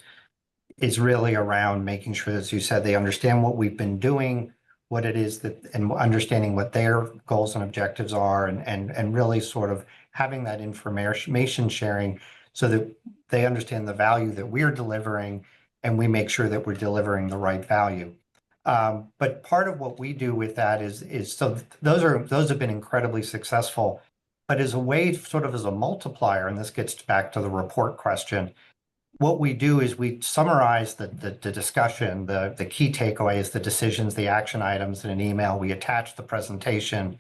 Speaker 4: really around making sure, as you said, they understand what we've been doing, what it is that, and understanding what their goals and objectives are, and really sort of having that information sharing so that they understand the value that we're delivering, and we make sure that we're delivering the right value. But part of what we do with that is so those have been incredibly successful. But as a way, sort of as a multiplier, and this gets back to the report question, what we do is we summarize the discussion, the key takeaways, the decisions, the action items in an email. We attach the presentation,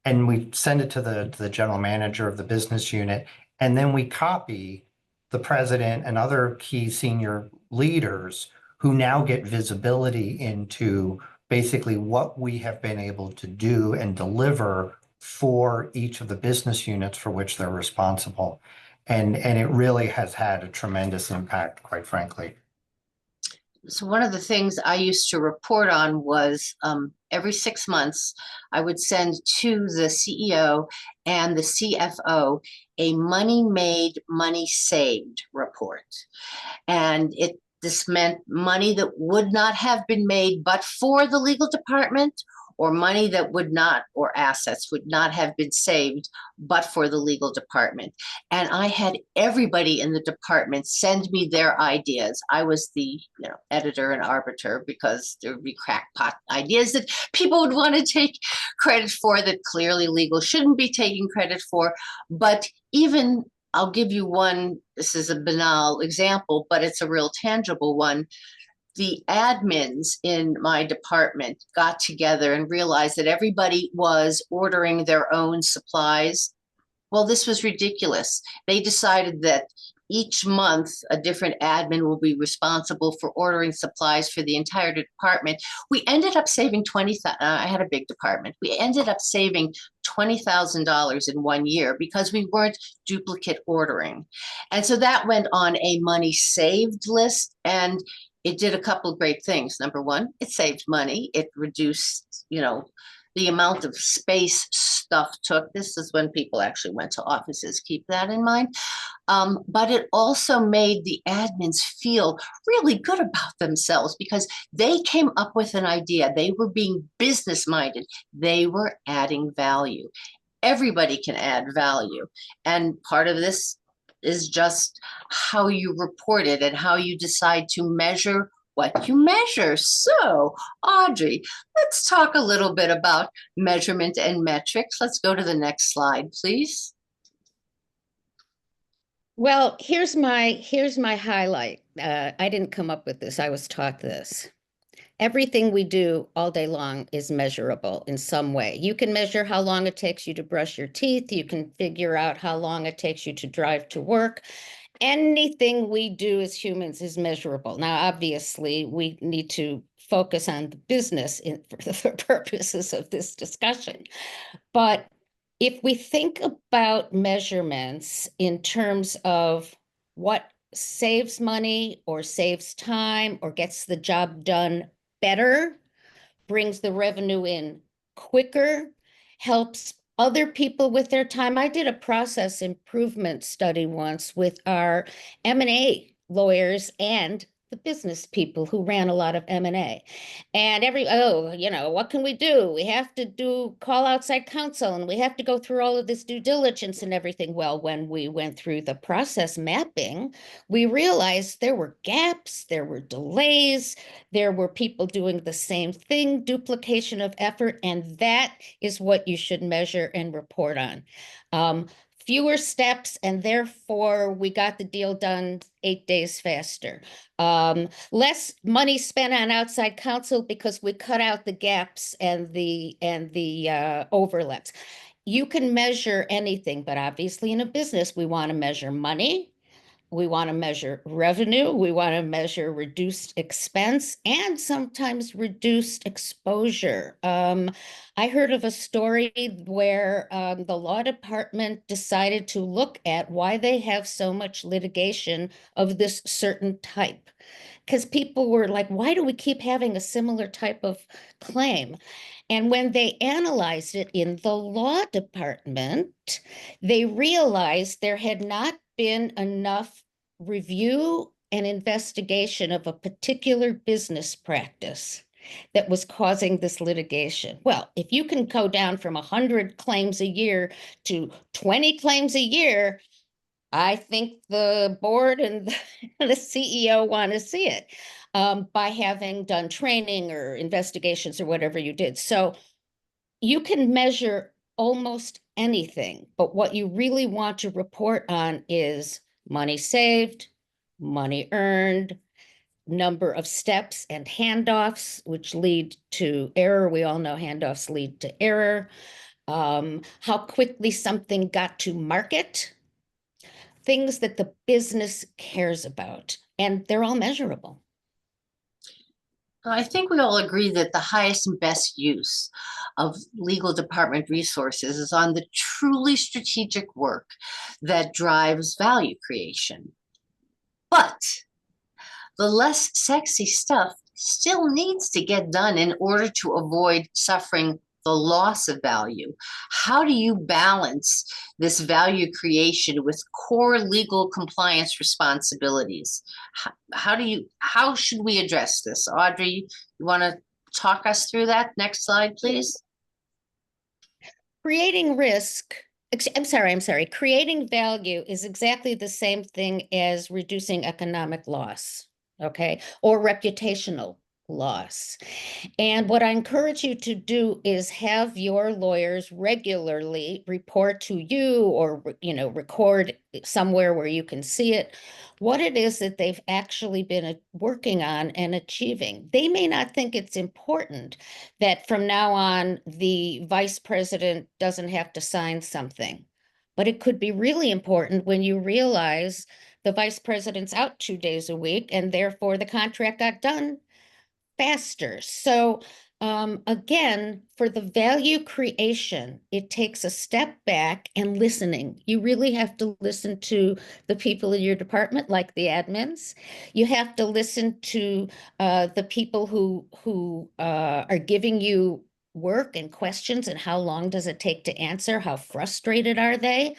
Speaker 4: and we send it to the general manager of the business unit. And then we copy the president and other key senior leaders who now get visibility into basically what we have been able to do and deliver for each of the business units for which they're responsible. And it really has had a tremendous impact, quite frankly.
Speaker 2: So one of the things I used to report on was every 6 months, I would send to the CEO and the CFO a money made, money saved report. And this meant money that would not have been made but for the legal department, or money that would not, or assets would not have been saved but for the legal department. And I had everybody in the department send me their ideas. I was the editor and arbiter, because there would be crackpot ideas that people would want to take credit for that clearly legal shouldn't be taking credit for. But even, I'll give you one, this is a banal example, but it's a real tangible one. The admins in my department got together and realized that everybody was ordering their own supplies. Well, this was ridiculous. They decided that each month, a different admin will be responsible for ordering supplies for the entire department. We ended up saving I had a big department. We ended up saving $20,000 in 1 year because we weren't duplicate ordering. And so that went on a money saved list, and it did a couple of great things. Number one, it saved money. It reduced, the amount of space stuff took. This is when people actually went to offices. Keep that in mind. But it also made the admins feel really good about themselves because they came up with an idea. They were being business minded. They were adding value. Everybody can add value. And part of this is just how you report it and how you decide to measure what you measure. So, Audrey, let's talk a little bit about measurement and metrics. Let's go to the next slide, please.
Speaker 3: Well, here's my highlight. I didn't come up with this. I was taught this. Everything we do all day long is measurable in some way. You can measure how long it takes you to brush your teeth. You can figure out how long it takes you to drive to work. Anything we do as humans is measurable. Now, obviously, we need to focus on the business for the purposes of this discussion. But if we think about measurements in terms of what saves money or saves time or gets the job done better, brings the revenue in quicker, helps other people with their time. I did a process improvement study once with our M&A lawyers and the business people who ran a lot of M&A. And what can we do? We have to call outside counsel, and we have to go through all of this due diligence and everything. Well, when we went through the process mapping, we realized there were gaps, there were delays, there were people doing the same thing, duplication of effort, and that is what you should measure and report on. Fewer steps, and therefore we got the deal done 8 days faster. Less money spent on outside counsel because we cut out the gaps and the overlaps. You can measure anything, but obviously in a business, we want to measure money. We want to measure revenue. We want to measure reduced expense and sometimes reduced exposure. I heard of a story where the law department decided to look at why they have so much litigation of this certain type. Because people were like, why do we keep having a similar type of claim? And when they analyzed it in the law department, they realized there had not been enough review and investigation of a particular business practice that was causing this litigation. Well, if you can go down from 100 claims a year to 20 claims a year, I think the board and the CEO want to see it by having done training or investigations or whatever you did. So you can measure almost anything, but what you really want to report on is money saved, money earned, number of steps and handoffs, which lead to error. We all know handoffs lead to error. How quickly something got to market, things that the business cares about, and they're all measurable.
Speaker 2: I think we all agree that the highest and best use of legal department resources is on the truly strategic work that drives value creation. But the less sexy stuff still needs to get done in order to avoid suffering the loss of value. How do you balance this value creation with core legal compliance responsibilities? How should we address this? Audrey, you want to talk us through that? Next slide, please.
Speaker 3: Creating risk, I'm sorry. Creating value is exactly the same thing as reducing economic loss, okay, or reputational loss. And what I encourage you to do is have your lawyers regularly report to you or, record somewhere where you can see it, what it is that they've actually been working on and achieving. They may not think it's important that from now on, the vice president doesn't have to sign something, but it could be really important when you realize the vice president's out 2 days a week, and therefore the contract got done faster. So again, for the value creation, it takes a step back and listening. You really have to listen to the people in your department, like the admins. You have to listen to the people who are giving you work and questions, and how long does it take to answer? How frustrated are they?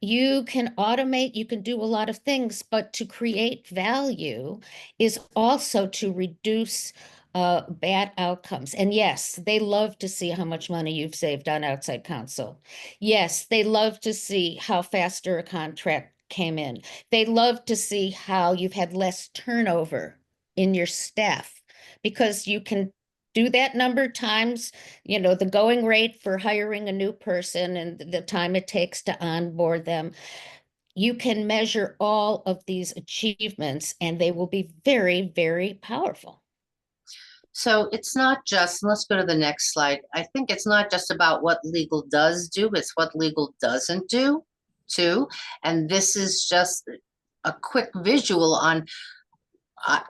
Speaker 3: You can automate, you can do a lot of things, but to create value is also to reduce bad outcomes. And yes, they love to see how much money you've saved on outside counsel. Yes, they love to see how faster a contract came in. They love to see how you've had less turnover in your staff, because you can do that number times, the going rate for hiring a new person and the time it takes to onboard them. You can measure all of these achievements, and they will be very, very powerful.
Speaker 2: So it's not just, let's go to the next slide. I think it's not just about what legal does do, it's what legal doesn't do too. And this is just a quick visual on,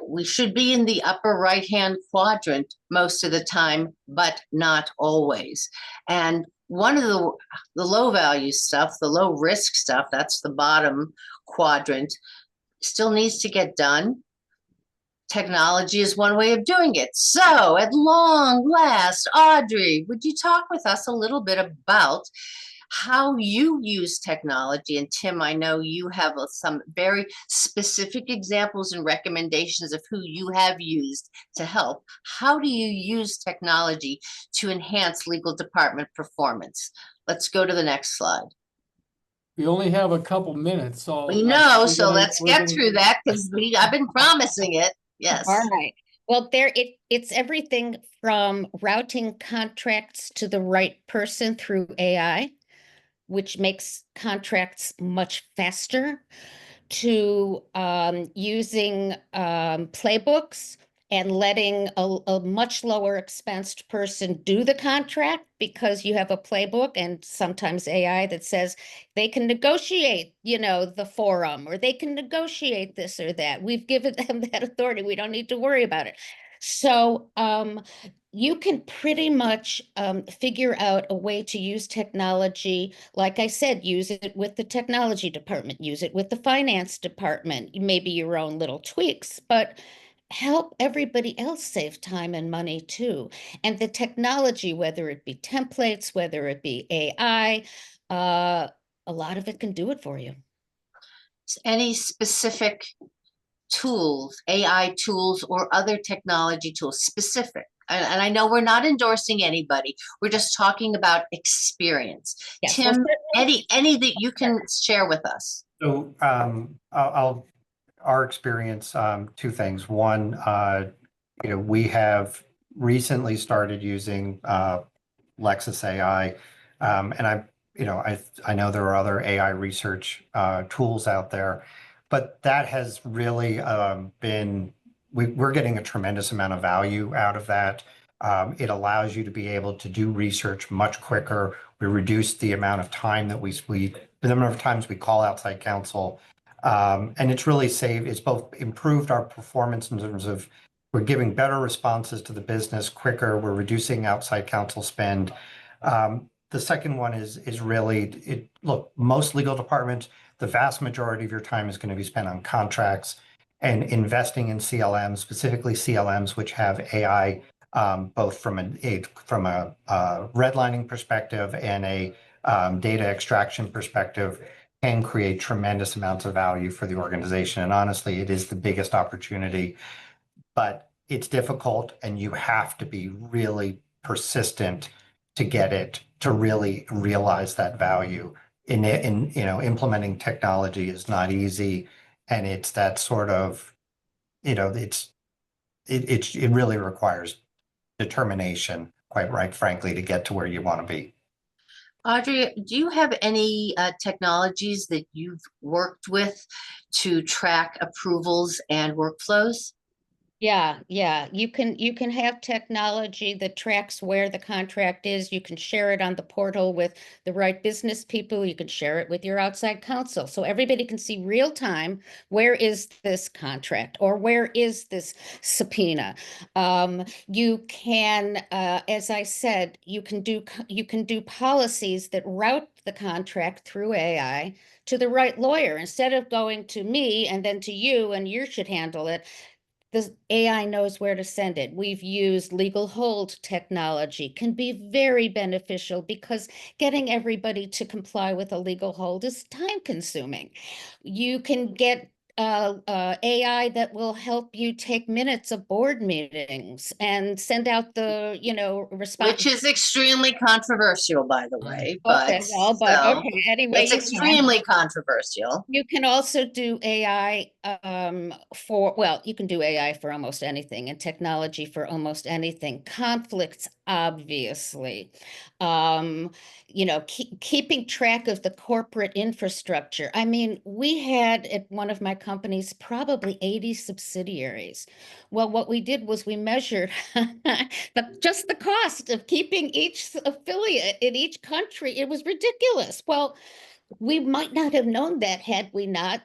Speaker 2: we should be in the upper right-hand quadrant most of the time, but not always. And one of the low value stuff, the low risk stuff, that's the bottom quadrant, still needs to get done. Technology is one way of doing it. So at long last, Audrey, would you talk with us a little bit about how you use technology? And Tim, I know you have some very specific examples and recommendations of who you have used to help. How do you use technology to enhance legal department performance? Let's go to the next slide.
Speaker 1: We only have a couple minutes, so.
Speaker 2: We know, so
Speaker 1: we're
Speaker 2: let's get through that, because I've been promising it. Yes.
Speaker 3: All right. Well, it's everything from routing contracts to the right person through AI, which makes contracts much faster, to using playbooks and letting a much lower expensed person do the contract, because you have a playbook and sometimes AI that says they can negotiate, the forum, or they can negotiate this or that. We've given them that authority. We don't need to worry about it. So you can pretty much figure out a way to use technology. Like I said, use it with the technology department, use it with the finance department, maybe your own little tweaks, but help everybody else save time and money too. And the technology, whether it be templates, whether it be AI, a lot of it can do it for you.
Speaker 2: Any specific tools, AI tools or other technology tools specific? And I know we're not endorsing anybody. We're just talking about experience.
Speaker 3: Yes,
Speaker 2: Tim,
Speaker 3: well,
Speaker 2: any that you can share with us?
Speaker 4: So our experience, two things. One, we have recently started using Lexis AI, and I know there are other AI research tools out there, but that has really been, we're getting a tremendous amount of value out of that. It allows you to be able to do research much quicker. We reduce the amount of time that the number of times we call outside counsel. And it's really it's both improved our performance in terms of we're giving better responses to the business quicker. We're reducing outside counsel spend. The second one is really, look, most legal departments, the vast majority of your time is going to be spent on contracts and investing in CLMs, specifically CLMs, which have AI, both from a redlining perspective and a data extraction perspective, can create tremendous amounts of value for the organization. And honestly, it is the biggest opportunity, but it's difficult, and you have to be really persistent to get it, to really realize that value. Implementing technology is not easy, and it's that sort of, it really requires determination, quite right, frankly, to get to where you want to be.
Speaker 2: Audrey, do you have any technologies that you've worked with to track approvals and workflows?
Speaker 3: Yeah, yeah. You can have technology that tracks where the contract is. You can share it on the portal with the right business people. You can share it with your outside counsel. So everybody can see real time, where is this contract or where is this subpoena? You can, as I said, you can do policies that route the contract through AI to the right lawyer instead of going to me and then to you and you should handle it. The AI knows where to send it. We've used legal hold technology, can be very beneficial because getting everybody to comply with a legal hold is time consuming. You can get AI that will help you take minutes of board meetings and send out the, response.
Speaker 2: Which is extremely controversial, by the way, but
Speaker 3: Okay, well, but
Speaker 2: so
Speaker 3: okay, anyway,
Speaker 2: it's
Speaker 3: you can.
Speaker 2: extremely controversial.
Speaker 3: You can also do AI well, you can do AI for almost anything and technology for almost anything. Conflicts, obviously. Keeping track of the corporate infrastructure. I mean, we had at one of my companies probably 80 subsidiaries. Well, what we did was we measured just the cost of keeping each affiliate in each country. It was ridiculous. Well, we might not have known that had we not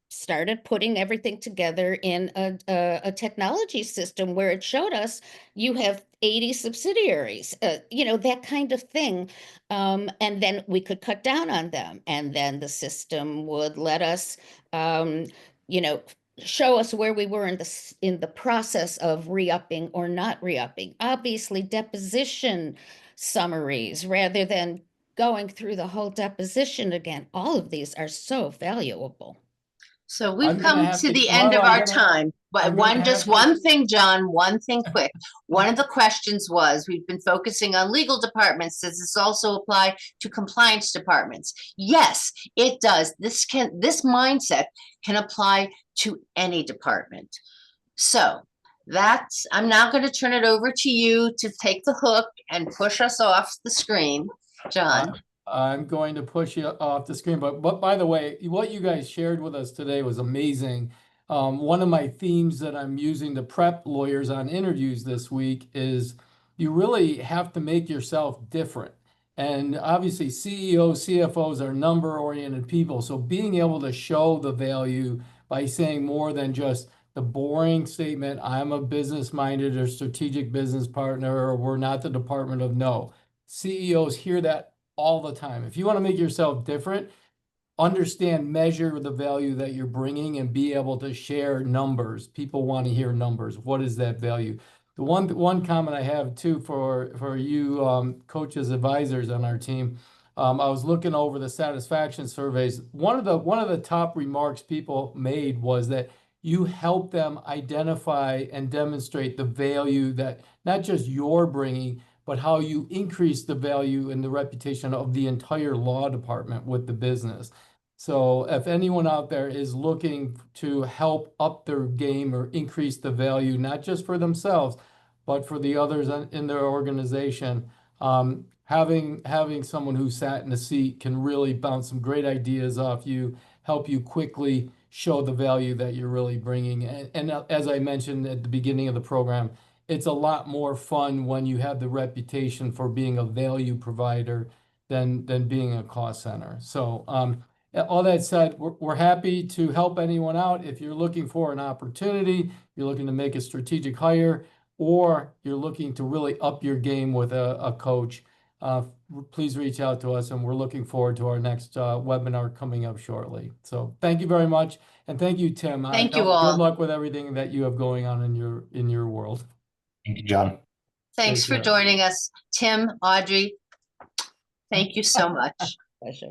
Speaker 3: started putting everything together in a technology system where it showed us you have 80 subsidiaries, that kind of thing. And then we could cut down on them. And then the system would let us, you know, show us where we were in the process of re-upping or not re-upping. Obviously, deposition summaries rather than going through the whole deposition again. All of these are so valuable.
Speaker 2: So we've
Speaker 1: I'm gonna
Speaker 2: come
Speaker 1: have
Speaker 2: to
Speaker 1: to,
Speaker 2: the end of
Speaker 1: Marla,
Speaker 2: our time, but
Speaker 1: I'm gonna have to-
Speaker 2: one thing, John, one thing quick. One of the questions was, we've been focusing on legal departments. Does this also apply to compliance departments? Yes, it does. This mindset can apply to any department. So I'm now going to turn it over to you to take the hook and push us off the screen, John.
Speaker 1: I'm going to push you off the screen, but by the way, what you guys shared with us today was amazing. One of my themes that I'm using to prep lawyers on interviews this week is you really have to make yourself different. And obviously CEOs, CFOs are number-oriented people. So being able to show the value by saying more than just the boring statement, I'm a business-minded or strategic business partner, or we're not the Department of No. CEOs hear that all the time. If you want to make yourself different, understand, measure the value that you're bringing and be able to share numbers. People want to hear numbers. What is that value? The one comment I have too for you coaches, advisors on our team, I was looking over the satisfaction surveys. One of the top remarks people made was that you help them identify and demonstrate the value that not just you're bringing, but how you increase the value and the reputation of the entire law department with the business. So if anyone out there is looking to help up their game or increase the value, not just for themselves, but for the others in their organization, having someone who sat in the seat can really bounce some great ideas off you, help you quickly show the value that you're really bringing. And as I mentioned at the beginning of the program, it's a lot more fun when you have the reputation for being a value provider than being a cost center. So all that said, we're happy to help anyone out. If you're looking for an opportunity, you're looking to make a strategic hire, or you're looking to really up your game with a coach, please reach out to us, and we're looking forward to our next webinar coming up shortly. So thank you very much, and thank you, Tim.
Speaker 2: Thank you all.
Speaker 1: Good luck with everything that you have going on in your world.
Speaker 4: Thank you, John.
Speaker 2: Thanks
Speaker 1: Take
Speaker 2: for
Speaker 1: care.
Speaker 2: joining us, Tim, Audrey. Thank you so much.
Speaker 3: Pleasure.